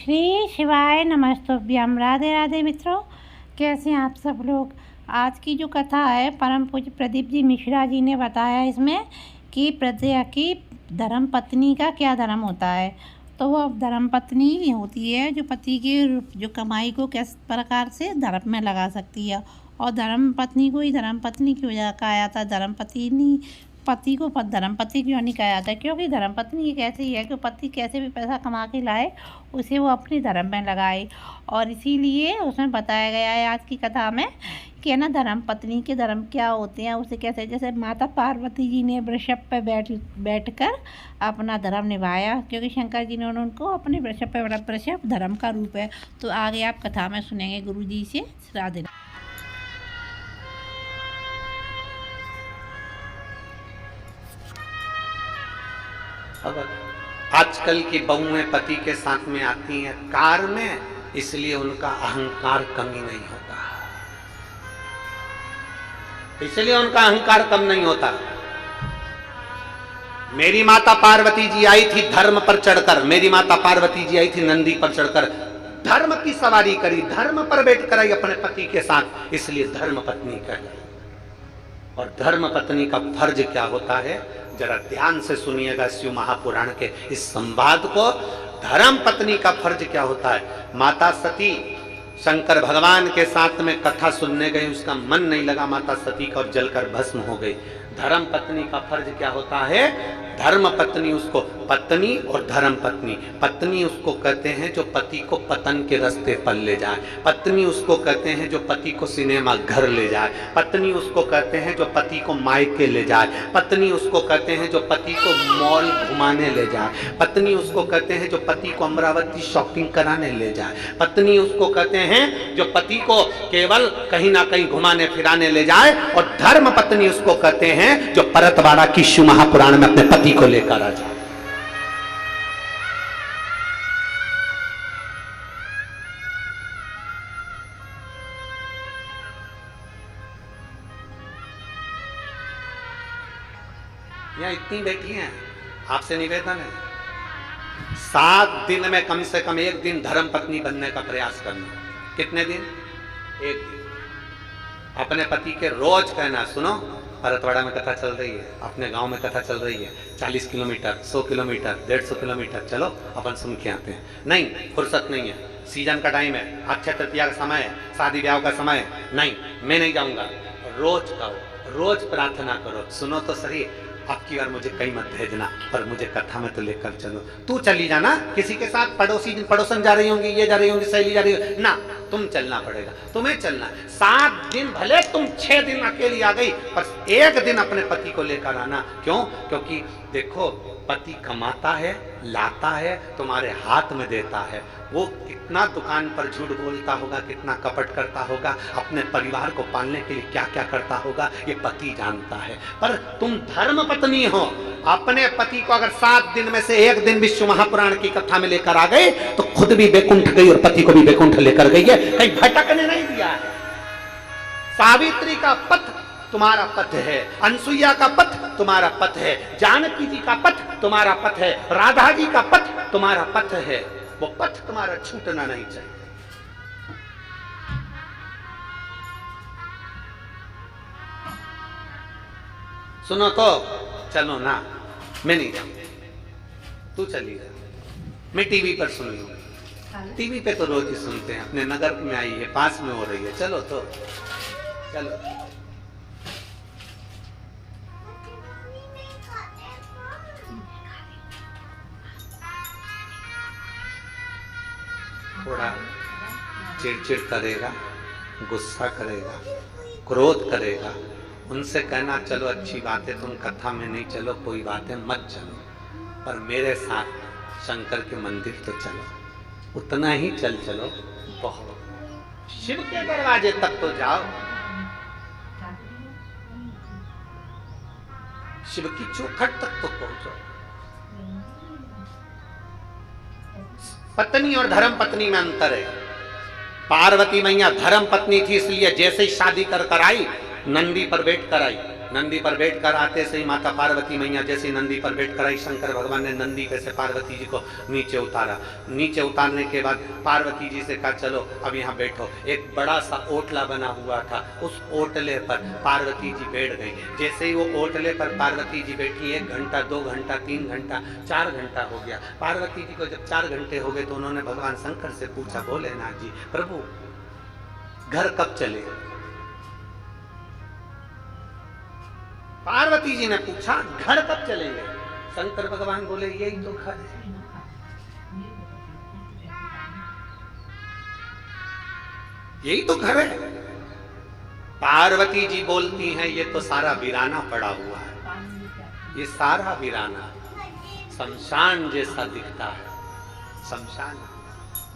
श्री शिवाय नमस्तुभ्यम। राधे राधे मित्रों, कैसे हैं आप सब लोग। आज की जो कथा है परम पूज्य प्रदीप जी मिश्रा जी ने बताया इसमें कि प्रजा की धर्म पत्नी का क्या धर्म होता है। तो वो धर्म पत्नी होती है जो पति की जो कमाई को किस प्रकार से धर्म में लगा सकती है। और धर्म पत्नी को ही धर्म पत्नी क्यों कहा जाता है, धर्म पत्नी पति को धर्म पति क्यों नहीं कहा जाता है, क्योंकि धर्म पत्नी एक ऐसी है कि पति कैसे भी पैसा कमा के लाए उसे वो अपनी धर्म में लगाए। और इसीलिए उसमें बताया गया है आज की कथा में कि है ना धर्म पत्नी के धर्म क्या होते हैं, उसे कैसे, जैसे माता पार्वती जी ने वृषभ पे बैठकर अपना धर्म निभाया, क्योंकि शंकर जी ने उनको अपने वृषभ पे, वृषभ धर्म का रूप है। तो आगे आप कथा में सुनेंगे गुरु जी से। राधे। अब आजकल की बहुएं पति के साथ में आती हैं कार में, इसलिए उनका अहंकार कमी नहीं होता, इसलिए उनका अहंकार कम नहीं होता। मेरी माता पार्वती जी आई थी धर्म पर चढ़कर, मेरी माता पार्वती जी आई थी नंदी पर चढ़कर, धर्म की सवारी करी, धर्म पर बैठ कर आई अपने पति के साथ, इसलिए धर्म पत्नी कहलाई। और धर्म पत्नी का फर्ज क्या होता है, जरा ध्यान से सुनिएगा शिव महापुराण के इस संवाद को। धर्म पत्नी का फर्ज क्या होता है। माता सती शंकर भगवान के साथ में कथा सुनने गई, उसका मन नहीं लगा माता सती का और जलकर भस्म हो गई। धर्म पत्नी का फर्ज क्या होता है, धर्म पत्नी उसको पत्नी और धर्म पत्नी, पत्नी उसको कहते हैं जो पति को पतन के रास्ते पर ले जाए, पत्नी उसको कहते हैं जो पति को सिनेमा घर ले जाए, पत्नी उसको कहते हैं जो पति को मायके ले जाए, पत्नी उसको कहते हैं जो पति को मॉल घुमाने ले जाए, पत्नी उसको कहते हैं जो पति को अमरावती शॉपिंग कराने ले जाए, पत्नी उसको कहते हैं जो पति को केवल कहीं ना कहीं घुमाने फिराने ले जाए, और धर्म पत्नी उसको कहते हैं जो परतवाड़ा की शिव महापुराण में अपने पति को लेकर आ जाए। यहां इतनी बेटी हैं, आपसे निवेदन है 7 दिन में कम से कम 1 दिन धर्म पत्नी बनने का प्रयास करना। कितने दिन? 1 दिन। अपने पति के रोज कहना, सुनो परतवाड़ा में कथा चल रही है, अपने गांव में कथा चल रही है, 40 किलोमीटर, 100 किलोमीटर, 150 किलोमीटर, चलो अपन सुन के आते हैं। नहीं, फुर्सत नहीं है, सीजन का टाइम है, अक्षय तृतीया का समय है, शादी ब्याह का समय है, नहीं मैं नहीं जाऊंगा। रोज कहो, रोज प्रार्थना करो, सुनो तो सही, आपकी बार मुझे कहीं मत भेजना पर मुझे कथा में तो लेकर चलो। तू चली जाना, किसी के साथ पड़ोसन जा रही होंगी, ये जा रही होंगी, सहेली जा रही होगी ना, तुम चलना पड़ेगा, तुम्हें चलना है। 7 दिन भले तुम 6 दिन अकेली आ गई, पर 1 दिन अपने पति को लेकर आना। क्यों? क्योंकि देखो पति कमाता है, लाता है, तुम्हारे हाथ में देता है। वो कितना दुकान पर झूठ बोलता होगा, कितना कपट करता होगा, अपने परिवार को पालने के लिए क्या क्या करता होगा, ये पति जानता है। पर तुम धर्म पत्नी हो, अपने पति को अगर 7 दिन में से 1 दिन विश्व महापुराण की कथा में लेकर आ गए तो खुद भी बैकुंठ गई और पति को भी बैकुंठ लेकर गई है, कहीं भटकने नहीं दिया है। सावित्री का पथ तुम्हारा पथ है, अनसुईया का पथ तुम्हारा पथ है, जानकी जी का पथ तुम्हारा पथ है, राधा जी का पथ तुम्हारा पथ है। वो पथ तुम्हारा छूटना नहीं चाहिए। सुनो तो चलो ना, मैं नहीं जाऊंगा, तू चली जा, मैं टीवी पर सुन लूंगा। टीवी पे तो रोज ही सुनते हैं, अपने नगर में आई है, पास में हो रही है, चलो तो चलो। थोड़ा चिड़चिड़ करेगा, गुस्सा करेगा, क्रोध करेगा, उनसे कहना चलो अच्छी बात है, तुम कथा में नहीं चलो, कोई बात है, मत चलो, पर मेरे साथ शंकर के मंदिर तो चलो, उतना ही चलो, बहुत। शिव के दरवाजे तक तो जाओ, शिव की चौखट तक तो पहुंचो। पत्नी और धर्म पत्नी में अंतर है। पार्वती मैया धर्म पत्नी थी, इसलिए जैसे ही शादी कर आई नंदी पर बैठ कर आई, नंदी पर बैठकर आते से ही माता पार्वती मैया जैसे नंदी पर बैठकर आई, शंकर भगवान ने नंदी पे से पार्वती जी को नीचे उतारा। नीचे उतारने के बाद पार्वती जी से कहा चलो अब यहाँ बैठो। एक बड़ा सा ओटला बना हुआ था, उस ओटले पर पार्वती जी बैठ गई। जैसे ही वो ओटले पर पार्वती जी बैठी, 1 घंटा 2 घंटा 3 घंटा 4 घंटा हो गया। पार्वती जी को जब 4 घंटे हो गए तो उन्होंने भगवान शंकर से पूछा, भोलेनाथ जी प्रभु घर कब चले? पार्वती जी ने पूछा घर कब चलेंगे? शंकर भगवान बोले यही तो घर है, यही तो घर है। पार्वती जी बोलती हैं ये तो सारा वीराना पड़ा हुआ है, ये सारा वीराना शमशान जैसा दिखता है, शमशान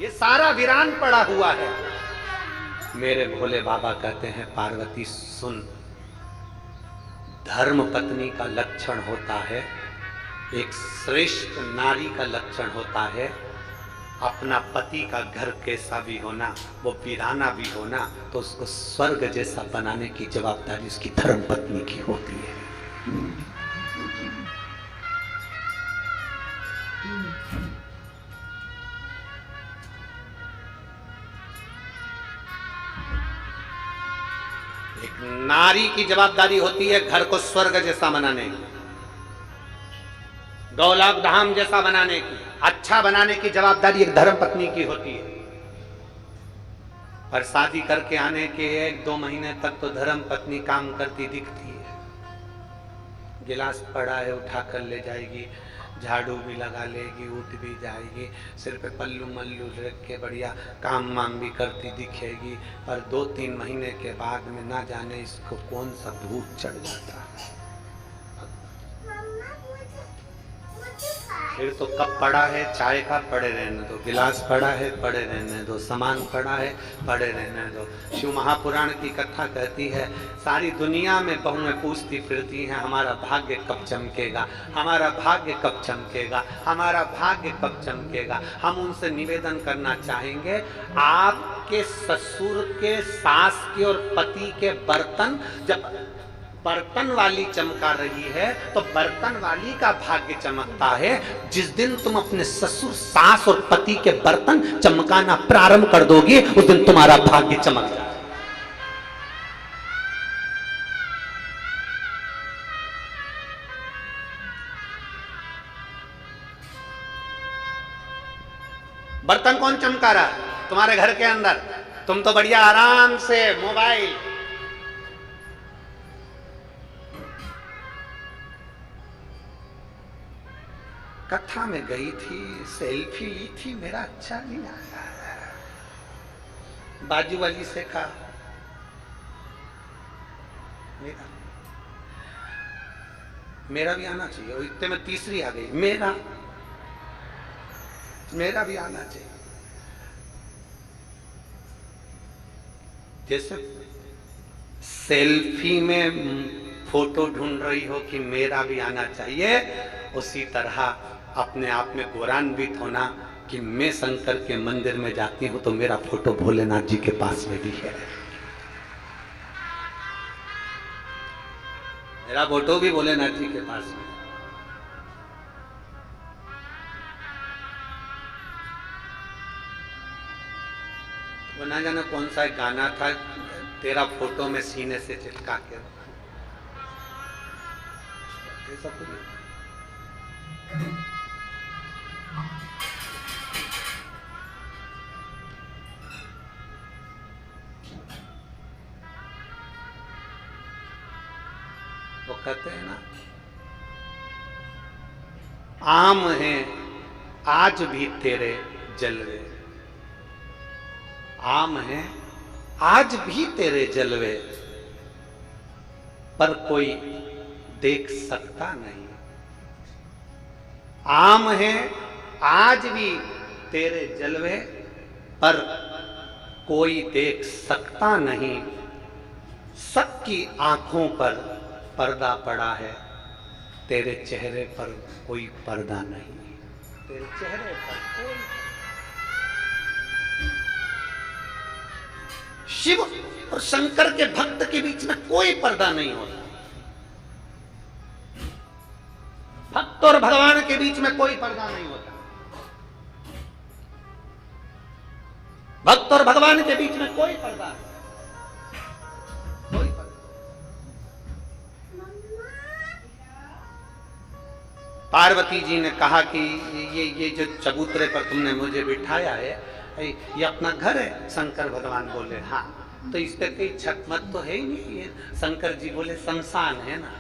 ये सारा वीरान पड़ा हुआ है। मेरे भोले बाबा कहते हैं पार्वती सुन, धर्म पत्नी का लक्षण होता है, एक श्रेष्ठ नारी का लक्षण होता है अपना पति का घर कैसा भी होना, वो वीराना भी होना, तो उसको स्वर्ग जैसा बनाने की जवाबदारी उसकी धर्म पत्नी की होती है। एक नारी की जवाबदारी होती है घर को स्वर्ग जैसा बनाने की, गौलाक धाम जैसा बनाने की, अच्छा बनाने की जवाबदारी एक धर्म पत्नी की होती है। पर शादी करके आने के 1-2 महीने तक तो धर्म पत्नी काम करती दिखती है। गिलास पड़ा है उठा कर ले जाएगी, झाड़ू भी लगा लेगी, उठ भी जाएगी, सिर पे पल्लू मल्लू रख के बढ़िया काम वाम भी करती दिखेगी। पर 2-3 महीने के बाद में ना जाने इसको कौन सा भूत चढ़ जाता है। फिर तो कप पड़ा है चाय का, पड़े रहने दो, गिलास पड़ा है पड़े रहने दो, सामान पड़ा है पड़े रहने दो। शिव महापुराण की कथा कहती है सारी दुनिया में बहुएं पूछती फिरती हैं हमारा भाग्य कब चमकेगा, हमारा भाग्य कब चमकेगा, हमारा भाग्य कब चमकेगा। हम उनसे निवेदन करना चाहेंगे आपके ससुर के, सास के और पति के बर्तन जब बर्तन वाली चमका रही है तो बर्तन वाली का भाग्य चमकता है। जिस दिन तुम अपने ससुर, सास और पति के बर्तन चमकाना प्रारंभ कर दोगे उस दिन तुम्हारा भाग्य चमक जाएगा। बर्तन कौन चमका रहा है तुम्हारे घर के अंदर? तुम तो बढ़िया आराम से मोबाइल, कथा में गई थी, सेल्फी ली थी, मेरा अच्छा नहीं आया। बाजू वाली से कहा मेरा भी आना चाहिए, और इतने में तीसरी आ गई, मेरा भी आना चाहिए। जैसे सेल्फी में फोटो ढूंढ रही हो कि मेरा भी आना चाहिए, उसी तरह अपने आप में गौरवान्वित होना कि मैं शंकर के मंदिर में जाती हूं तो मेरा फोटो भोलेनाथ जी के पास में भी है, मेरा फोटो भी भोलेनाथ जी के पास में। वो ना जाने कौन सा एक गाना था, तेरा फोटो में सीने से चिपका के, ऐसा कुछ वो कहते हैं ना, आम है आज भी तेरे जलवे, आम है आज भी तेरे जलवे, पर कोई देख सकता नहीं। आम है आज भी तेरे जलवे, पर कोई देख सकता नहीं। सबकी आंखों पर पर्दा पड़ा है, तेरे चेहरे पर कोई पर्दा नहीं, तेरे चेहरे पर कोई। शिव और शंकर के भक्त के बीच में कोई पर्दा नहीं होता। और भगवान के बीच में कोई पर्दा नहीं होता। भक्त और भगवान के बीच में कोई पर्दा नहीं, कोई पर्दा। पार्वती जी ने कहा कि ये जो चबूतरे पर तुमने मुझे बिठाया है ये अपना घर है। शंकर भगवान बोले हाँ। तो इस पे कोई छत मत तो है ही नहीं। ये शंकर जी बोले शमशान है ना,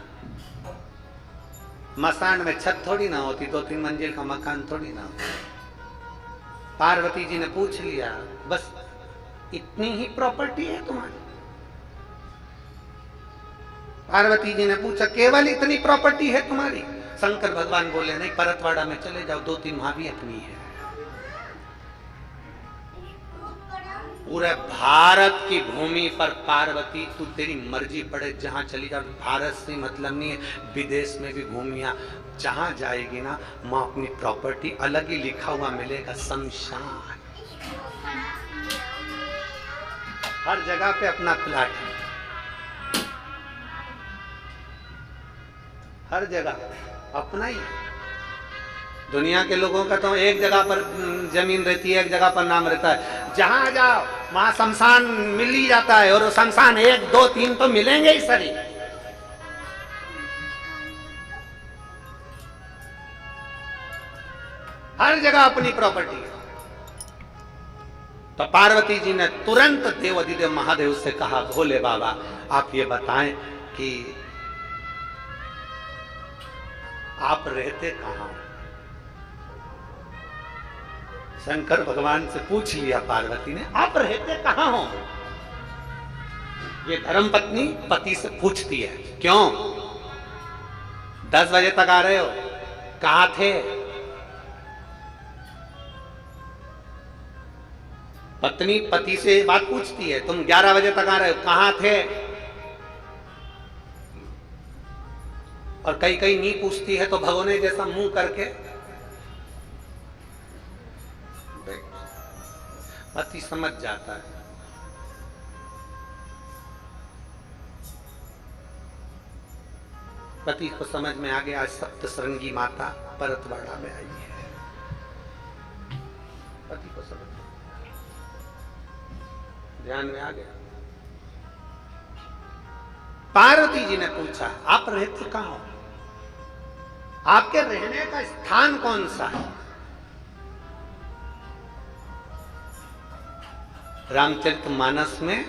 मसान में छत थोड़ी ना होती, 2-3 मंजिल का मकान थोड़ी ना होता। पार्वती जी ने पूछ लिया बस इतनी ही प्रॉपर्टी है तुम्हारी? पार्वती जी ने पूछा केवल इतनी प्रॉपर्टी है तुम्हारी? शंकर भगवान बोले नहीं, परतवाड़ा में चले जाओ, 2-3 वहां भी अपनी है। पूरे भारत की भूमि पर पार्वती तू तेरी मर्जी पड़े जहां चली जा, भारत से मतलब नहीं है, विदेश में भी घूमिया जहां जाएगी ना मां अपनी प्रॉपर्टी अलग ही लिखा हुआ मिलेगा, शमशान। हर जगह पे अपना प्लाट है, हर जगह अपना ही। दुनिया के लोगों का तो एक जगह पर जमीन रहती है, एक जगह पर नाम रहता है। जहां जाओ वहां शमशान मिल ही जाता है, और शमशान 1, 2, 3 तो मिलेंगे ही सरी। हर जगह अपनी प्रॉपर्टी है। तो पार्वती जी ने तुरंत देवाधिदेव महादेव से कहा भोले बाबा आप ये बताएं कि आप रहते कहां? शंकर भगवान से पूछ लिया पार्वती ने आप रहते कहां हो? ये धर्मपत्नी पति से पूछती है क्यों 10 बजे तक आ रहे हो, कहां थे? पत्नी पति से बात पूछती है तुम 11 बजे तक आ रहे हो, कहां थे? और कई कई नहीं पूछती है तो भगोने जैसा मुंह करके पति समझ जाता है। पति को समझ में आ गया आज सप्तशृंगी माता परतवाड़ा में आई है। पति को समझ ध्यान में आ गया। पार्वती जी ने पूछा आप रहते कहां हो? आपके रहने का स्थान कौन सा है? रामचरितमानस में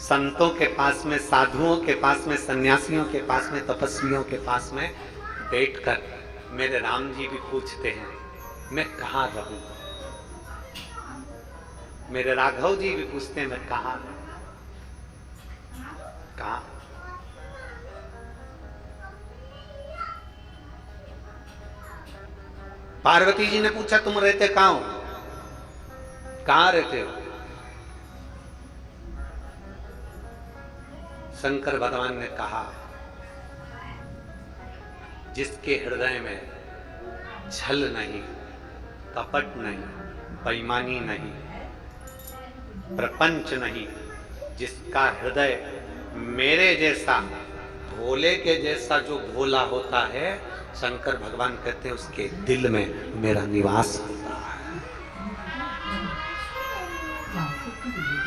संतों के पास में, साधुओं के पास में, सन्यासियों के पास में, तपस्वियों के पास में बैठकर मेरे राम जी भी पूछते हैं मैं कहाँ रहूं। मेरे राघव जी भी पूछते हैं मैं कहाँ रहूं, कहाँ। पार्वती जी ने पूछा तुम रहते कहाँ हो, कहाँ रहते हो? शंकर भगवान ने कहा जिसके हृदय में छल नहीं, कपट नहीं, बेईमानी नहीं, प्रपंच नहीं, जिसका हृदय मेरे जैसा भोले के जैसा जो भोला होता है, शंकर भगवान कहते हैं उसके दिल में मेरा निवास होता है,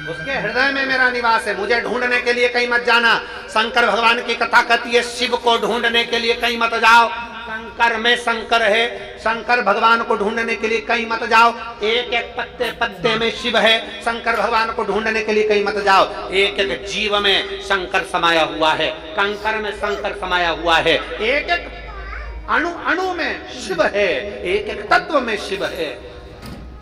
उसके हृदय में मेरा निवास है। मुझे ढूंढने के लिए कहीं मत जाना। शंकर भगवान की कथा कहती है शिव को ढूंढने के लिए कहीं मत जाओ, शंकर में शंकर है। शंकर भगवान को ढूंढने के लिए कहीं मत जाओ, एक एक पत्ते पत्ते में शिव है। शंकर भगवान को ढूंढने के लिए कहीं मत जाओ, एक एक जीव में शंकर समाया हुआ है, कंकर में शंकर समाया हुआ है, एक एक अणु अणु में शिव है, एक एक तत्व में शिव है।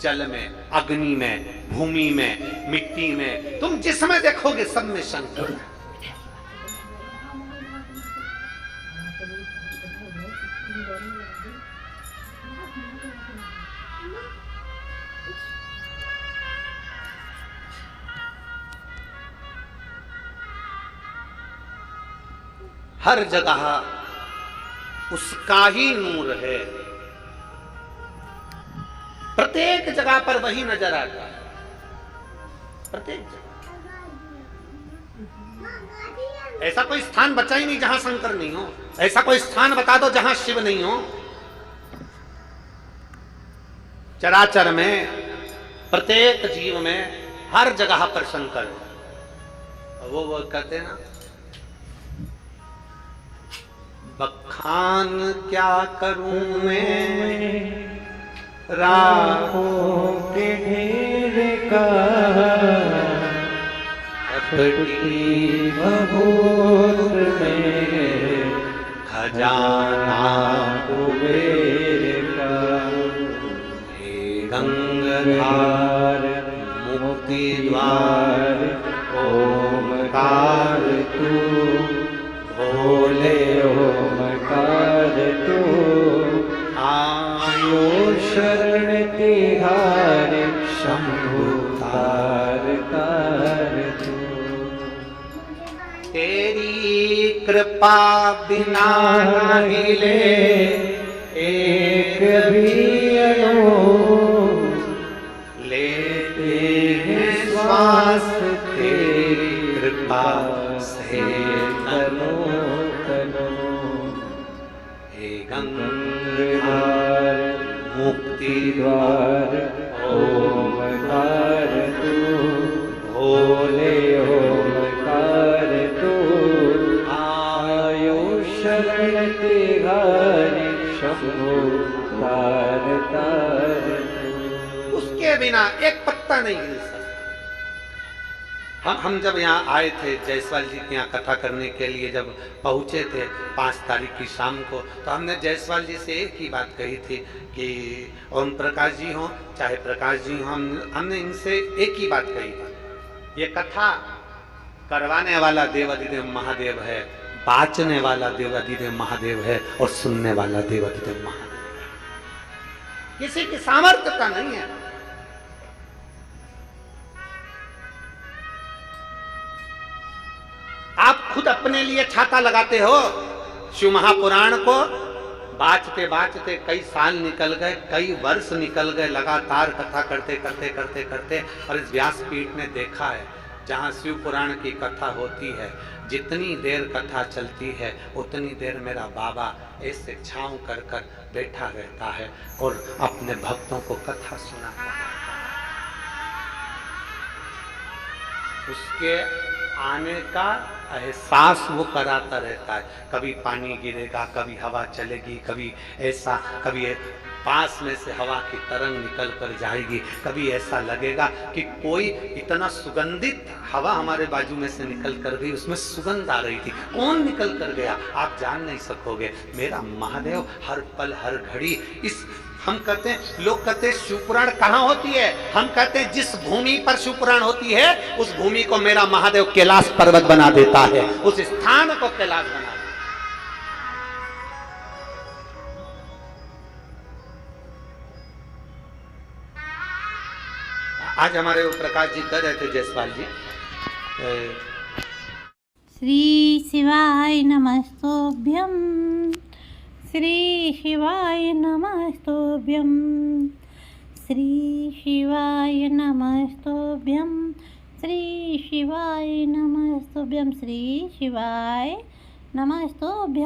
जल में, अग्नि में, भूमि में, मिट्टी में, तुम जिसमें देखोगे सब में शंकर है। हर जगह उसका ही नूर है, प्रत्येक जगह पर वही नजर आता है, प्रत्येक जगह। ऐसा कोई स्थान बचा ही नहीं जहां शंकर नहीं हो। ऐसा कोई स्थान बता दो जहां शिव नहीं हो। चराचर में, प्रत्येक जीव में, हर जगह पर शंकर है। वो कहते हैं ना, बखान क्या करूं मैं राहों के ढेर का, अपनी भभूत में खजाना कुबेर का। हे गंगाधार मुक्ति द्वार ओमकार तू, भोले ओमकार तू। आयो शरण तिहारे शंभु तार तार तू। तेरी कृपा बिना नहीं ले एक भी अणु, लेते हैं श्वास तेरी कृपा से तनो तनो। हे गंगाधार मुक्ति द्वार ओमकार तू, भोले ओमकार तू। आयो शरण तिहारी शंभु तार तार तू। उसके बिना एक पत्ता नहीं हिल सकता। हम जब यहाँ आए थे जायसवाल जी के यहाँ कथा करने के लिए, जब पहुँचे थे 5 तारीख की शाम को, तो हमने जायसवाल जी से एक ही बात कही थी कि ओम प्रकाश जी हो चाहे प्रकाश जी हो, हमने इनसे एक ही बात कही थी, ये कथा करवाने वाला देवाधिदेव महादेव है, बाचने वाला देवाधिदेव महादेव है, और सुनने वाला देवाधिदेव महादेव है। किसी की सामर्थ्य का नहीं है। आप खुद अपने लिए छाता लगाते हो। शिव महापुराण को बाँचते बाँचते कई साल निकल गए, कई वर्ष निकल गए, लगातार कथा करते करते करते करते, और इस व्यासपीठ ने देखा है जहाँ शिव पुराण की कथा होती है, जितनी देर कथा चलती है उतनी देर मेरा बाबा ऐसे छांव कर कर बैठा रहता है और अपने भक्तों को कथा सुनाता है। उसके आने का एहसास वो कराता रहता है। कभी पानी गिरेगा, कभी हवा चलेगी, कभी ऐसा, कभी पास में से हवा की तरंग निकल कर जाएगी, कभी ऐसा लगेगा कि कोई इतना सुगंधित हवा हमारे बाजू में से निकल कर गई, उसमें सुगंध आ रही थी, कौन निकल कर गया आप जान नहीं सकोगे। मेरा महादेव हर पल हर घड़ी इस, हम कहते हैं, लोग कहते हैं शिवपुराण कहाँ होती है, हम कहते हैं जिस भूमि पर शिवपुराण होती है उस भूमि को मेरा महादेव कैलाश पर्वत बना देता है, उस स्थान को कैलाश बना देता है। आज हमारे वो प्रकाश जी कह रहे थे जायसवाल जी, श्री शिवाय नमस्तुभ्यं, श्री शिवाय नमस्तुभ्यं, श्री शिवाय नमस्तुभ्यं, श्री शिवाय नमस्तुभ्यं, श्री शिवाय नमस्तुभ्यं।